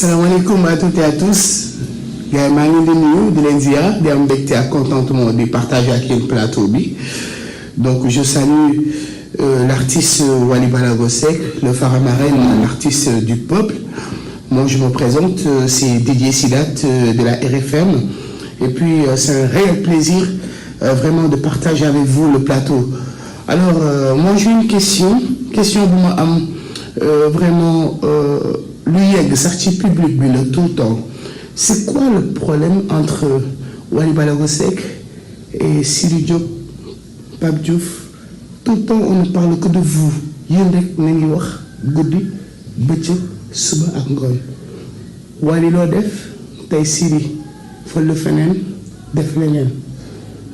Asalaamaaleykum à toutes et à tous gars yi maa ngi leen di nuyu di leen ziar di am mbégte ak contentement di partager ak yéen plateau bi donc je salue l'artiste Wally Ballago Seck le phare marraine l'artiste du peuple. Moi je me présente, c'est Didier Sidat de la RFM et puis c'est un réel plaisir vraiment de partager avec vous le plateau. Alors moi j'ai une question bu ma am vraiment lu yegg sax ci public bi la tout le temps. C'est quoi le problème entre Wally Ballago Seck et Sidy Diop, Pape Diouf? Tout le temps on ne parle que de vous yéen rek na ngi wax guddi bëccëg suba ak ngoon. Wally loo def tey Sidy fël feneen def leneen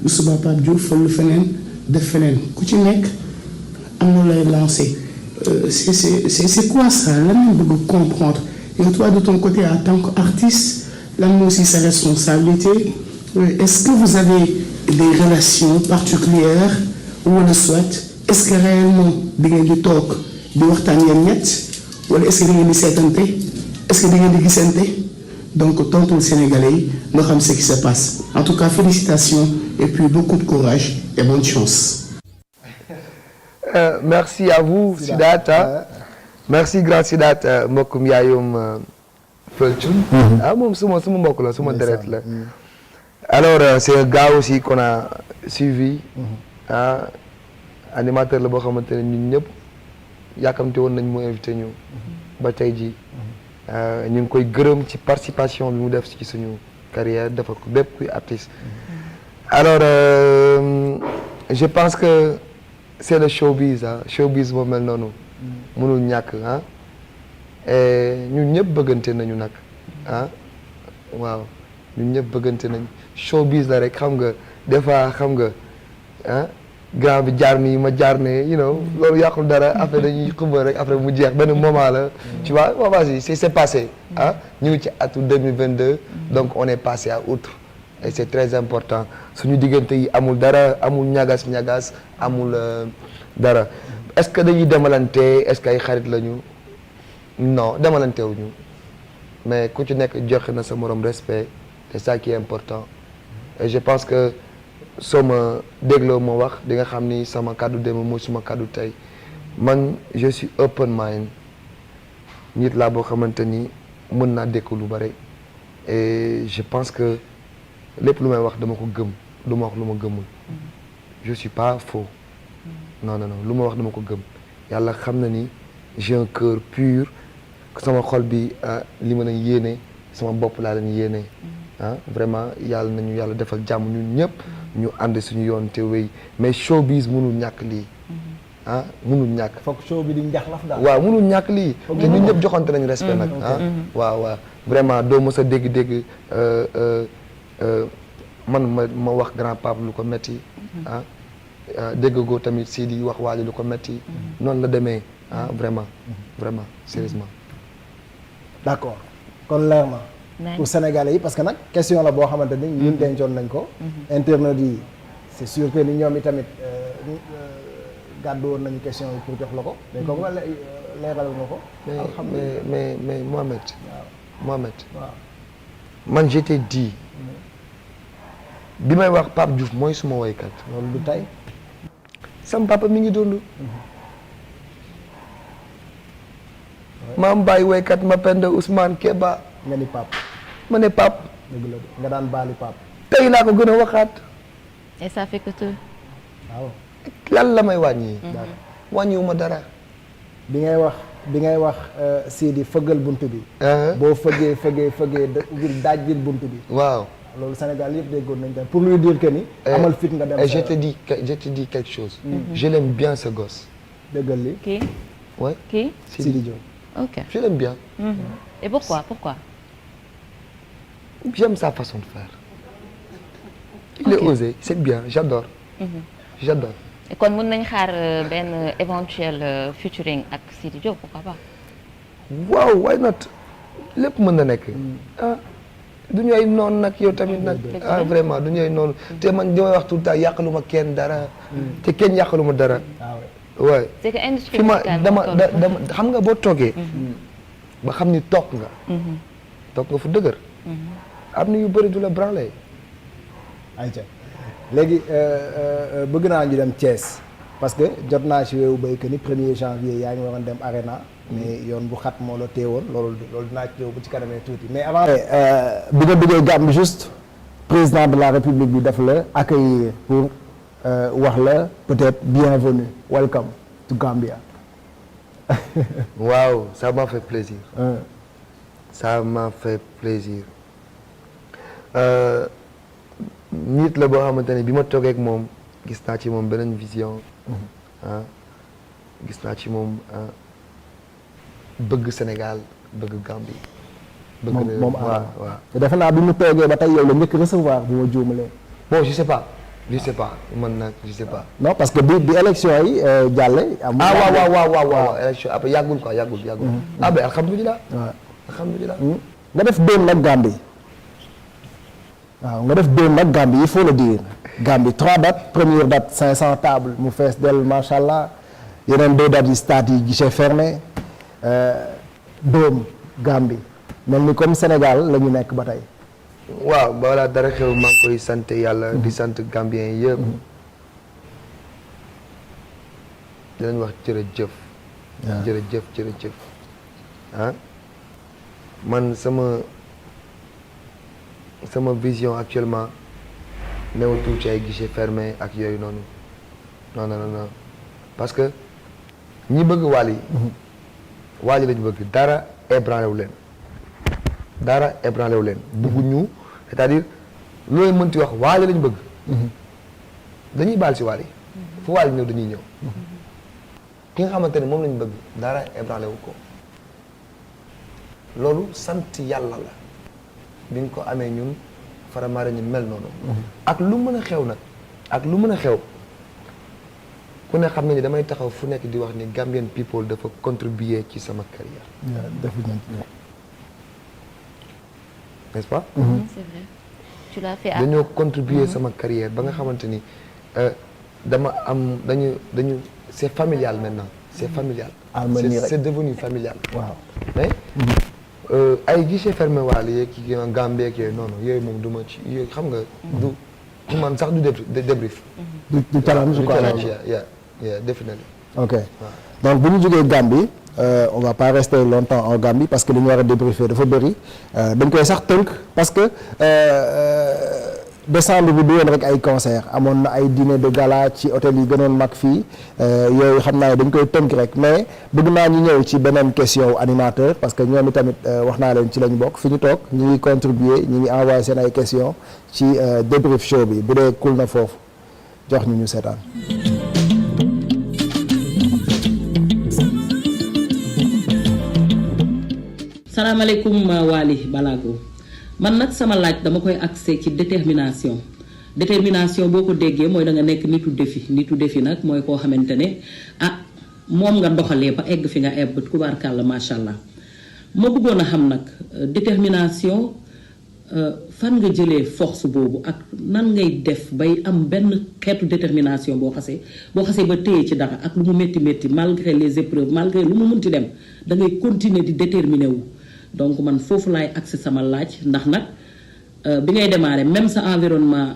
bu suba Pape Diouf fël feneen def feneen ku ci nekk am na lay lancé. C'est quoi ça lan lañ bëgg comprendre et toi de ton côté en tant qu'artiste lan moo aussi sa responsabilité. Est-ce que vous avez des relations particulières wala soit est-ce que réellement di ngeen di toog di waxtaan yéen ñett wala est-ce que da ngeen di seetante est-ce que da ngeen di gisante donc tontul Sénégalais yi nga xam ce qui se passe. En tout cas félicitations et puis beaucoup de courage et bonne chance. Merci à vous Sidat. Merci grand Sidat mbokkum yaayum Fëlcun. Moom suma mbokk la suma deret la. Alors c'est un gars aussi qu'on a suivi. Animateur la boo xamante ne ñun ñëpp yàkkamte woon nañ mu invité ñu ba tey ji ñu ngi koy gërëm ci participation bi mu def ci suñu carrière dafa ko bépp kuy artiste. Alors je pense que c'est le showbiz showbiz moo mel noonu mënul ñàkk et ñun ñëpp bëggante nañu nag waaw ñun ñëpp bëggante nañ showbiz la rek xam nga des fois xam nga grand bi jaar nii ma jaar ne loolu yàqul dara après dañuy xumba rek après mu jeex benn moment la tu vois vas-y c'est passé ñu ngi ci atu 2022 donc on est passé à outre et c'est très important suñu diggante yi amul dara amul ñagas amul dara est-ce que dañuy demalante est-ce que ay xarit lañu non demalantewuñu mais ku ci nekk joxe na sa morom respect c'est ça qui est important et je pense que soo ma dégloo ma wax di nga xam ni sama kàddu démb mooy suma kàddu tey man je suis open mind nit laa boo xamante ni mën naa dékku lu bare et je pense que lépp lu may wax dama ko gëm du ma wax lu ma gëmul je suis pas faux non lu ma wax dama ko gëm yàlla xam na ni j'ai un cœur pur sama xol bi li ma leen yéene sama bopp laa leen yéene vraiment yàlla nañu yàlla defal jàmm ñun ñëpp ñu ànd suñu yoon te wéy mais showbiz mënul ñàkk lii mënul ñàkk. foog show bi di njaxlaf daal. waaw mënul ñàkk lii. te ñun ñëpp joxante nañu respect nag waaw vraiment doo mës a dégg man ma wax grand pape lu ko metti dégg goo tamit Sidy wax Wally lu ko metti noonu la demee vraiment sérieusement. D'accord kon leer na. Pour Sénégalais yi parce que nag question la boo xamante ni ñun dencoon nañ ko. internautes yi c'est sûr que ni ñoom itamit gàddu woon nañu question yi pour jox la ko. mais comme leeral nga ko. mais Mohamed. waaw man je t'ai dit. bi may wax Pape Diouf mooy suma woykat. loolu du tey. sam papa mi ngi dund. maam Baye woykat ma penda Ousmane Keba. nga ni Pape. ma ne Pape. dëgg la nga daan baali Pape. tey laa ko gën a waxaat. et ça fait que tout. waaw. lan la may wàññi. wàññiwuma dara. bi ngay wax Sidy fëggal buntu bi. boo fëggee ngir daajjil buntu bi. waaw. loolu Sénégal yëpp déggoon nañ dem pour lui dire que ni. amal fit nga dem et je te dis quelque chose. je l'aime bien ce gosse. dëggal li. Qui? Ouais. Qui? Sidy Diop. Ok. Je l'aime bien. Et pourquoi? J'aime sa façon de faire. Il est osé, c'est bien, j'adore. J'adore. Et kon mën nañ xaar benn éventuel featuring ak Sidy Diop pourquoi pas? Waaw, why not? Lépp mën na nekk. du ñu ay noonu nag yow tamit nag vraiment du ñu ay noonu te man damay wax tout le temps yàqaluma kenn dara te kenn yàqaluma dara waaw c'est que industrie fi ma musicale dama xam nga boo toogee ba xam ni toog nga toog nga fu dëgër. am na yu bëri du la branlé. ayca léegi bëgg naa ñu dem Thiès parce que jot naa ci weewu béy que ni 1er janvier yaa ngi waroon dem Arena mais yoon bu xat moo la teewoon loolu dinaa ci ñëw bu ci kanamee tuuti mais avant. bi nga duggee Gambie juste président de la République bi daf la accueillir pour wax la peut-être bienvenue welcome to Gambia. waaw ça m'a fait plaisir. ça m'a fait plaisir. nit la boo xamante ne bi ma toogee ak moom gis naa ci moom beneen vision. gis naa ci moom bëgg Sénégal bëgg Gambie. bëgg moom waaw waaw. te defe naa bi mu toogee ba tey yow la njëkk recevoir bu ma juumalee. bon je sais pas man nag je sais pas. non parce que bi élection yi jàlle. waaw élection après yàggul quoi yàggul. ah ben alhamdulilah. waaw alhamdulilah. nga def doon nag Gambie. waaw nga def doon nag Gambie il faut le dire Gambie 3 dates première date 500 tables mu fees del macha allah yeneen 2 dates yi stade yi guichet fermé doom Gambie mel ni comme Sénégal la ñu nekk ba tey. waaw balaa dara xew maa ngi koy sant yàlla. di sant Gambien yëpp. di leen wax jërëjëf. jërëjëf man sama vision actuellement newatul ci ay guichet fermé ak yooyu noonu non parce que ñi bëgg Wally Wally lañu bëgg dara ébranlé wu leen bëgguñu c'est-à-dire loolu mënti wax Wally lañu bëgg dañuy baal si Wally fu Wally ñëw dañuy ñëw ki nga xamante ne moom lañu bëgg dara ébranlé wu ko loolu sant yàlla la bi ñu ko amee ñun Faramare ñu mel noonu. ak lu mën a xew nag ak lu mën a xew ku ne xam ne ni damay taxaw fu nekk di wax ni Gambian people dafa contribuer ci sama carrière. n'est-ce pas. C'est vrai. Tu l'as fait dañoo contribuer sama carrière ba nga xamante ni dama am dañu c'est familial maintenant c'est familial. c'est devenu familial. waaw mais. ay guichet fermé waale yeeg kii Gambie ak yooyu noonu yooyu moom du ma ci yooyu xam nga. du man sax du débrief. du challenge quoi. yeah definitely. ok donc bu ñu jógee Gambie on va pas rester longtemps en Gambie parce que li ñu war a débriefer dafa bëri dañ koy sax tënk parce que décembre bi du woon rek ay concert amoon na ay dîner de gala ci hôtel yi gënoon mag fii yooyu xam naa ne dañ koy tënk rek mais bëgg naa ñu ñëw ci beneen question wu animateur parce que ñoom itamit wax naa leen ci lañu bokk fi ñu toog ñu ngi contribuer ñu ngi envoyé seen ay questions ci débrief show bi bu dee cool na foofu jox ñu seetaan. salaamaaleykum Wally Balago man nag sama laaj dama koy axé ci détermination boo ko déggee mooy da nga nekk nitu défi nag mooy koo xamante ne moom nga doxalee ba egg fi nga ebb tubaarkàlla macha allah ma bëggoon a xam nag détermination fan nga jëlee force boobu ak nan ngay def bay am benn xeetu détermination boo xasee ba téye ci dara ak lu mu métti malgré les épreuves malgré lu mu munti dem da ngay continuer di déterminer wu. donc man foofu laay accès sama laaj ndax nag bi ngay démarrer même sa environnement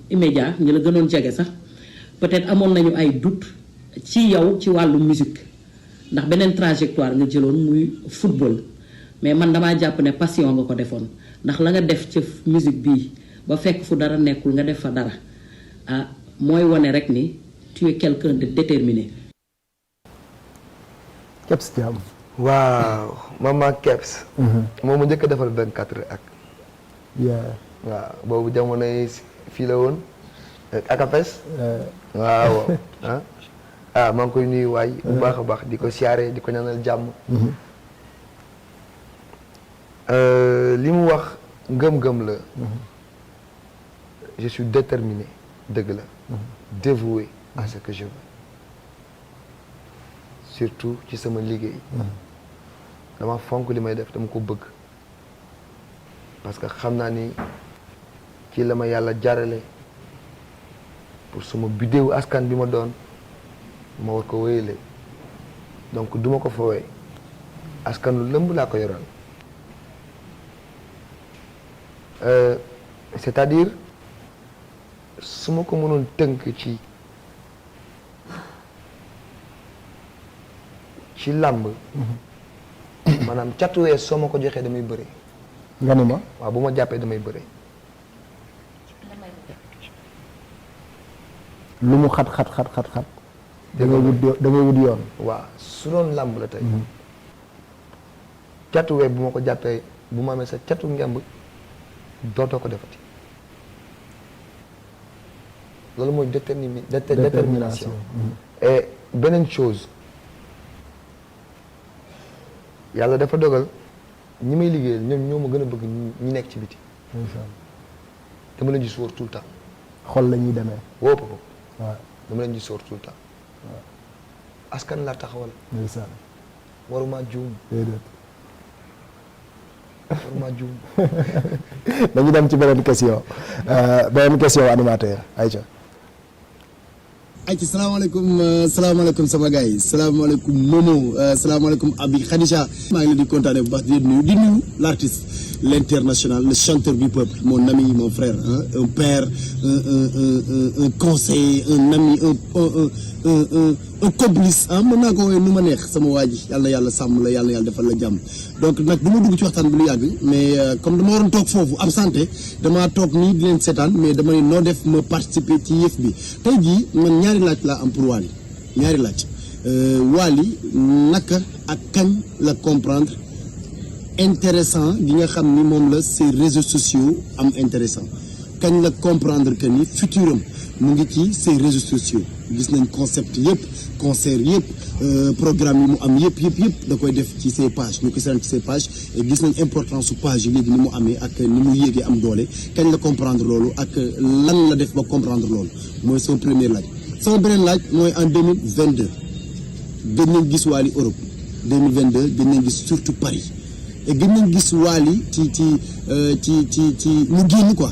immédiat ñi la gënoon jege sax peut-être amoon nañu ay doute ci yow ci wàllu musique ndax beneen trajectoire nga jëloon muy football mais man damaa jàpp ne passion nga ko defoon ndax la nga def ci musique bii ba fekk fu dara nekkul nga def fa dara mooy wane rek ni tu es quelqu'un de déterminé. Kebs Thiam. waaw Mama Kebs. moom mu njëkk a defal 24 ak. waaw boobu jamono yi fii la woon ak apes. waaw maa ngi koy nuyu waay bu baax a baax di ko siyaare di ko ñaanal jàmm. li mu wax ngëm-ngëm la. je suis déterminé dëgg la. dévoué à ce que je veux. surtout ci sama liggéey. dama fonk li may def dama ko bëgg. parce que xam naa ni ci la ma yàlla jarale pour sama bidéewu askan bi ma doon ma war ko wéyale donc duma ko fowee askanu lëmb laa ko yoral c'est-à-dire su ma ko mënoon tënk ci làmb maanaam catuwee soo ma ko joxee damay bëre. nga ni ma. waaw bu ma jàppee damay bëre. lu mu xat. da nga wut yoon. waaw su doon làmb la tey. catuwee bu ma ko jàppee bu ma amee sa catu ngemb dootoo ko defati. loolu mooy détermination. et beneen chose yàlla dafa dogal ñi may liggéeyal ñoom ñoo ma gën a bëgg ñi nekk ci biti. dama leen di sóor tout le temps. xol la ñuy demee. wóopa ko. waaw dama leen di sóor tout le temps. waaw askan laa taxawal. ndeysaan. waruma juum. déedéet. waruma juum. dañu dem ci beneen question animateur Aïcha. ayca salaamaaleykum sama gars yi salaamaaleykum Momo salaamaaleykum Abi Khadija. maa ngi leen di kontaanee bu baax di nuyu l'artiste l'international le chanteur du peuple mon ami mon frère un père un conseiller un ami un complice mën naa ko woowee nu ma neex sama waa ji yàlla na yàlla sàmm la yàlla na yàlla defal la jàmm. donc nag du ma dugg ci waxtaan bi lu yàgg mais comme dama waroon toog foofu absenté damaa toog nii di leen seetaan mais dama ne noo def ma participer ci yëf bi tey jii man ñaari laaj laa am pour Wally ñaari laaj Wally naka ak kañ la comprendre intéressant gi nga xam ni moom la ces réseaux sociaux am intéressant kañ la comprendre que ni futuram mu ngi ci ces réseaux sociaux gis nañ concept yëpp concert yëpp programme yi mu am yëpp da koy def ci ses pages ñu ko seetaan ci ses pages et gis nañ importance su page yi léegi ni mu amee ak ni mu yéegee am doole kañ la comprendre loolu ak lan la def ba comprendre loolu mooy son premier laaj. sama beneen laaj mooy en 2022 gën nañ gis Wally Europe 2022 gën nañ gis surtout Paris et gën nañ gis Wally ci mu génn quoi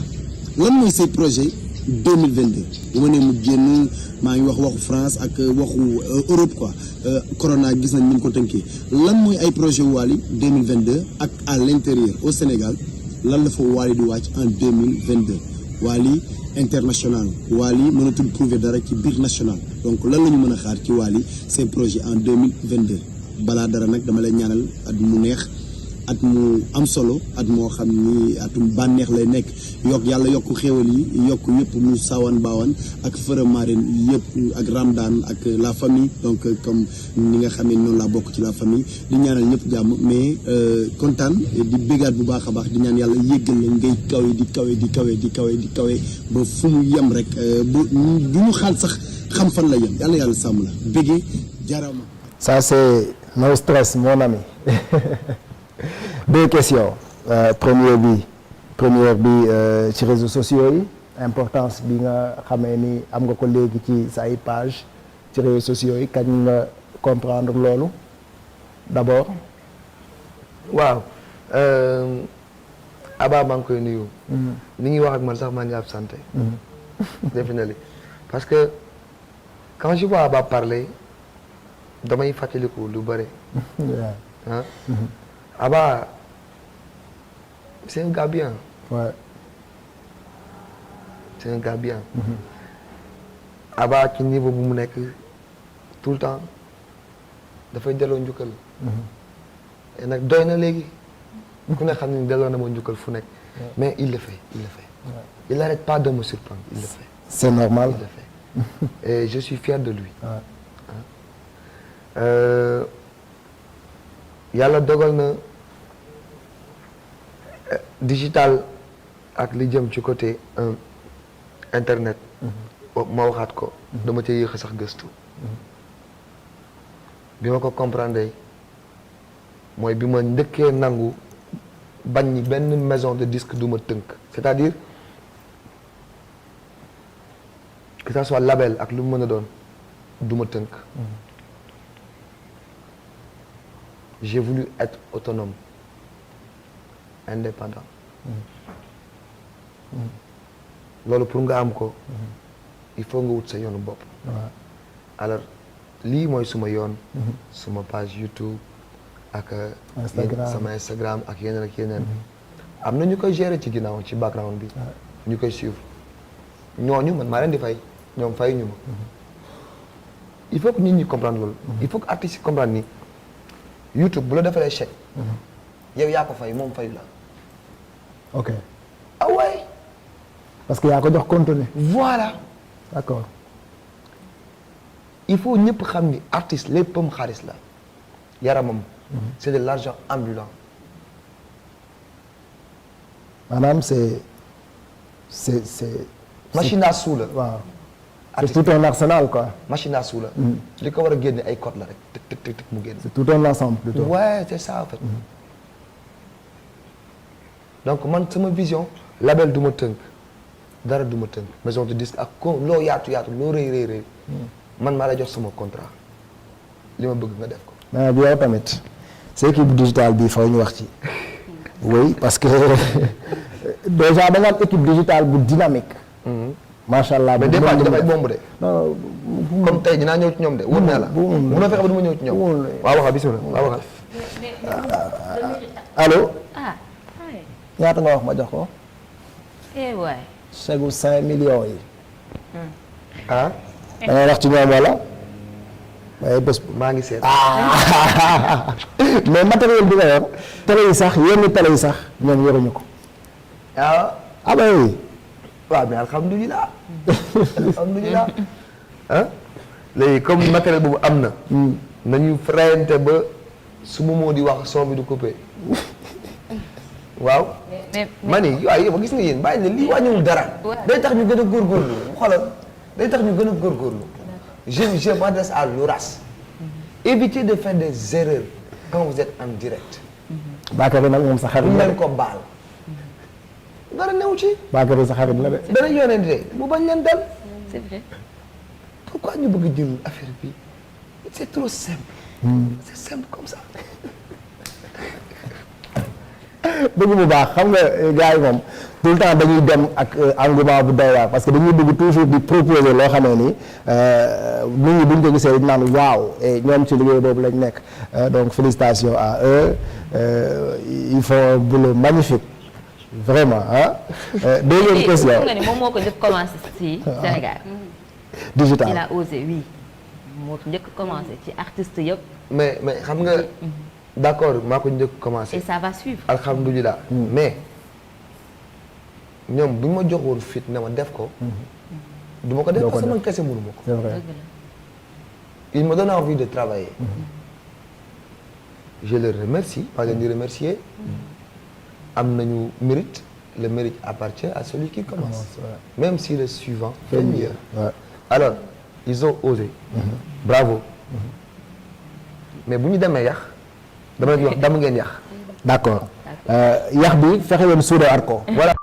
lan mooy say projet 2022 bu ma nee mu génn maa ngi waxu France ak waxu Europe quoi corona gis nañ ni ñu ko tënkee lan mooy ay projet Wally 2022 ak à l'intérieur au Sénégal lan la fa Wally di wàcc en 2022 Wally international Wally mënatul prouver dara ci biir national donc lan la ñu mën a xaar ci Wally ces projets en 2022 balaa dara nag dama lay ñaanal at mu neex at mu am solo at moo xam ni atum bànneex lay nekk yàlla yokk xéwal yi yokk yëpp mu sawan baawan ak fëra marine yëpp ak Ramadan ak la famille donc comme ni nga xamee noonu laa bokk ci la famille di ñaanal ñëpp jàmm mais kontaan di bégaat bu baax a baax di ñaan yàlla yéggal la ngay kawe ba fu mu yem rek bu ñu xaal sax xam fan la yem yàlla sàmm la bégee jarama. Ça c'est no stress mon ami. Deux questions première bi ci réseaux sociaux yi importance bi nga xamee ni am nga ko léegi ci sa ay page ci réseaux sociaux yi kañ nga comprendre loolu d'abord. waaw Aba maa ngi koy nuyu. ni ngi wax ak man sax maa ngi absenté. definitely parce que quand je vois Aba parler damay fàttaliku lu bëri. ah. Aba c'est un gars bien. Ouais. C'est un gars bien. Aba ci niveau bu mu nekk tout le temps dafay delloo njukkal. et nag doy na léegi. ku ne xam ne delloo na ma njukkal fu nekk. mais il le fait. Ouais. Il n'arrête pas de me surprendre il le fait. C'est normal. Il le fait. Et je suis fier de lui. Ouais. Yàlla dogal na digital ak li jëm ci côté internet. ma waxaat ko. dama cee yéex a sax gëstu. bi ma ko comprendre mooy bi ma njëkkee nangu bañ ñi benn maison de disque du ma tënk. c'est-à-dire que ça soit label ak lu mu mën a doon du ma tënk. J'ai voulu être autonome, indépendant. loolu pour nga am ko. il faut nga wut sa yoonu bopp. alors lii mooy suma yoon. suma page YouTube ak. Instagram sama Instagram ak yeneen ak yeneen. am na ñu koy gérer ci ginnaaw ci background bi ñu koy suivre ñooñu man maa leen di fay ñoom fay ñu ma il faut que nit ñi comprendre loolu il faut que artistes yi comprendre ni YouTube bu la defalee chèque yow yaa ko fay moom fayu la ok ah ouais parce que yaa ko jox contenu. voilà d'accord. il faut ñëpp xam ni artiste léppam xaalis la yaramam c'est de l'argent ambulant maanaam c'est machine à sous la waaw. c'est artiste tout un arsenal quoi. machine à sous la li ko war a génne ay code la rek tëg tëg tëg mu génn c'est tout un ensemble plutôt. ouais c'est ça en fait donc man sama vision label du ma tënk dara du ma tënk maison de disque ak ko loo yaatu yaatu loo rëy rëy rëy man maa la jox sama contrat li ma bëgg nga def ko mais bi yow tamit c'est équipe digitale bi faw ñu wax ci. oui parce que déjà da nga am équipe digitale bu dynamique. macha allah mais des fois dafay bomb de non comme tey dinaa ñëw ci ñoom de wóor naa la munoo fexe ba du ma ñëw ci ñoom waaw waxal bismillah waaw waxal allo. ah ñaata nga wax ma jox ko. waay. chèque 5 millions yi. ah da ngay wax ci ñoom wala. waaye bés maa ngi seet mais matériel bi nga yor télé yi sax yenn télé yi sax ñoom yoruñu ko. ah ah oui. waaw mais alhamdulilah alhamdulilah ah léegi comme matériel boobu am na nañu frayante ba su ma moo di wax son bi du coupé waaw ma ni waaw yow gis nga yéen bàyyi ne lii wàññiwul dara day tax ñu gën a góorgóorlu xoolal day tax ñu gën a góorgóorlu je m'adresse à l'ORAS évitez de faire des erreurs quand vous êtes en direct Bakary nag moom sa xarit bu la leen de. ko baal dara new ci Bakary sa xarit la de. dara yonente bu bañ leen dal c'est vrai. pourquoi ñu bëgg jël affaire bi c'est trop simple c'est simple comme ça bëgg bu baax xam nga gars yi moom tout le temps dañuy dem ak engouement bu doy waar parce que dañuy bëgg toujours di proposer loo xamee ni nit ñi buñ ko gisee dañu naan waaw et ñoom ci liggéey boobu lañ nekk donc félicitations à eux ils font un boulot magnifique vraiment ah. deuxième question nga ni moom moo ko njëkk commencé ci Sénégal. digital il a osé oui moo ko njëkk commencé ci artistes yëpp. mais xam nga d'accord maa ko njëkk commencé et ça va suivre. alhamdulilah mais ñoom bu ñu ma jox woon fit ne ma def ko du ma ko def parce que man kese mënu ma ko c'est vrai. dëgg la. il me donne envie de travailler je les remercie pas leen di remercier am nañu mérite le mérite appartient à celui qui commence même si le suivant fait mieux Ouais. alors ils ont osé bravo mais bu ñu demee yàq dama leen di wax dama ngeen yàq d'accord yax bi fexe leen suudewaat ko. voilà